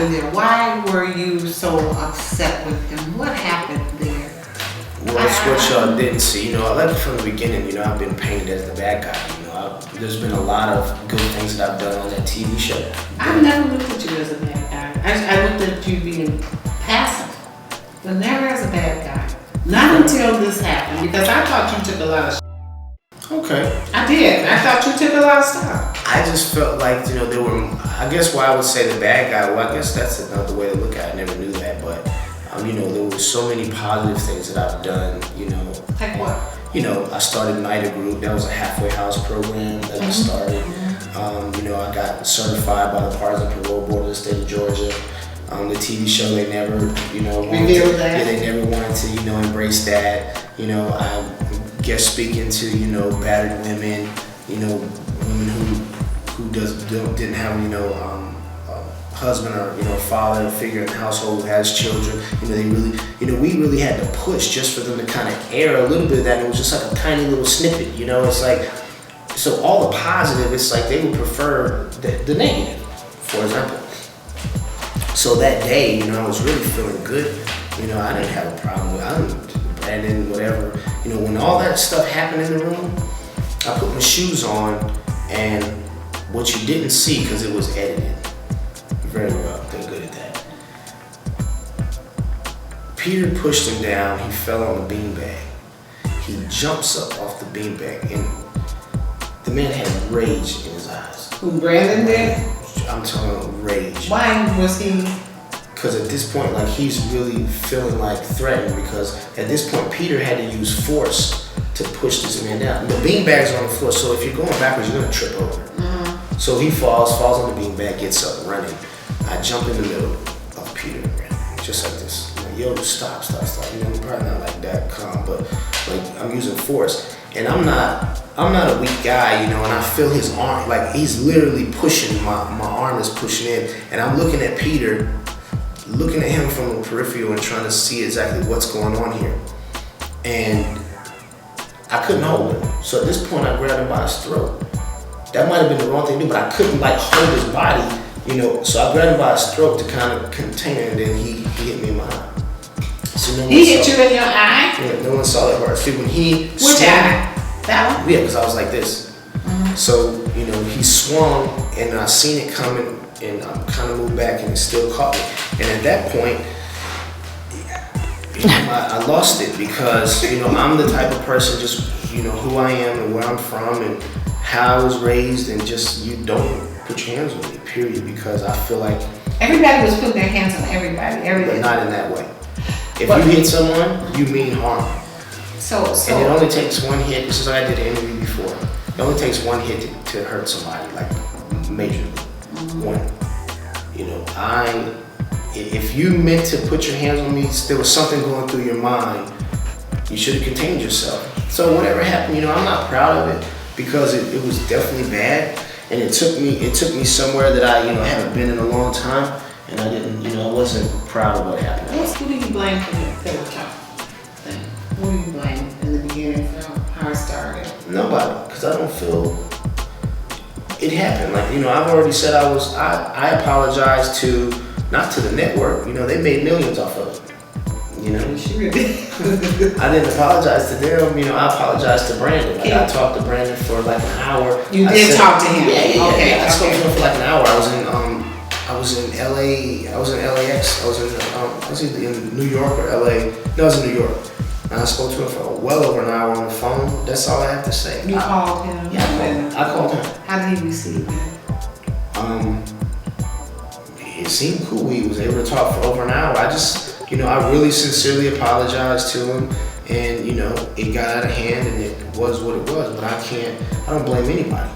happened there? Why were you so upset with him? What happened there? Well, that's what y'all didn't see. You know, I left from the beginning. You know, I've been painted as the bad guy. You know, there's been a lot of good things that I've done on that TV show. I never looked at you as a bad guy. I looked at you being passive, but never as a bad guy. Not until this happened, because I thought you took a lot of Okay. I did. I thought you took a lot of stuff. I just felt like, you know, there were, I guess why I would say the bad guy, well, I guess that's another way to look at it. I never knew that, but, you know, there were so many positive things that I've done, you know. Like what? You know, I started Nida Group. That was a halfway house program that I started. You know, I got certified by the Pardon and Parole Board of the state of Georgia. The TV show, they never, you know, they never wanted to, you know, embrace that. You know, I guest speaking to, you know, battered women, you know, women who didn't have, you know, a husband or, you know, father figure in the household who has children. You know, they really, you know, we really had to push just for them to kind of air a little bit of that. And it was just like a tiny little snippet, you know. It's like, so all the positive, it's like they would prefer the negative, for example. So that day, you know, I was really feeling good. You know, I didn't have a problem with Brandon, whatever. You know, when all that stuff happened in the room, I put my shoes on, and what you didn't see, because it was edited very well, they're good at that. Peter pushed him down, he fell on the beanbag. He jumps up off the beanbag, and the man had rage in his eyes. Who, Brandon did? I'm talking rage. Why was he? Because at this point, like, he's really feeling like threatened, because at this point, Peter had to use force to push this man down. The beanbag's on the floor, so if you're going backwards, you're gonna trip over. So he falls on the beanbag, gets up, running. I jump in the middle of Peter, just like this. I'm like, yo, stop. You know, I'm probably not like that calm, but like, I'm using force. And I'm not a weak guy, you know, and I feel his arm, like he's literally pushing, my arm is pushing in, and I'm looking at Peter, looking at him from the peripheral and trying to see exactly what's going on here. And I couldn't hold him. So at this point, I grabbed him by his throat. That might have been the wrong thing to do, but I couldn't like hold his body, you know, so I grabbed him by his throat to kind of contain him, and then he hit me in my eye. So He hit you in your eye? Yeah, no one saw that part. See, when he Which swung, eye? That one? Yeah, because I was like this. So, you know, he swung, and I seen it coming, and I kind of moved back, and it still caught me. And at that point, I lost it, because, you know, I'm the type of person, just, you know, who I am and where I'm from and how I was raised, and just, you don't put your hands on me, period, because I feel like... Everybody was putting their hands on everybody. But not in that way. If you hit someone, you mean harm. So and it only takes one hit. This is like I did an interview before. It only takes one hit to hurt somebody, like majorly. One. You know, if you meant to put your hands on me, there was something going through your mind, you should have contained yourself. So whatever happened, you know, I'm not proud of it, because it was definitely bad, and it took me somewhere that I, you know, haven't been in a long time, and I didn't, you know, I wasn't proud of what happened. Who do you blame for the pillow talk thing? Who do you blame in the beginning for how it started? Nobody, because I don't feel it happened. Like, you know, I've already said I apologized to, not to the network, you know, they made millions off of it. You know? Sure did. I didn't apologize to them, you know, I apologized to Brandon. Like, I talked to Brandon for like an hour. You did talk to him? Yeah. Okay. I spoke to him for like an hour. I was in LA, I was in LAX, I was either in New York or LA. No, I was in New York. And I spoke to him for well over an hour on the phone. That's all I have to say. You called him? Yeah, I called him. How did he receive it? It seemed cool. We was able to talk for over an hour. I just, you know, I really sincerely apologized to him, and, you know, it got out of hand, and it was what it was, but I don't blame anybody.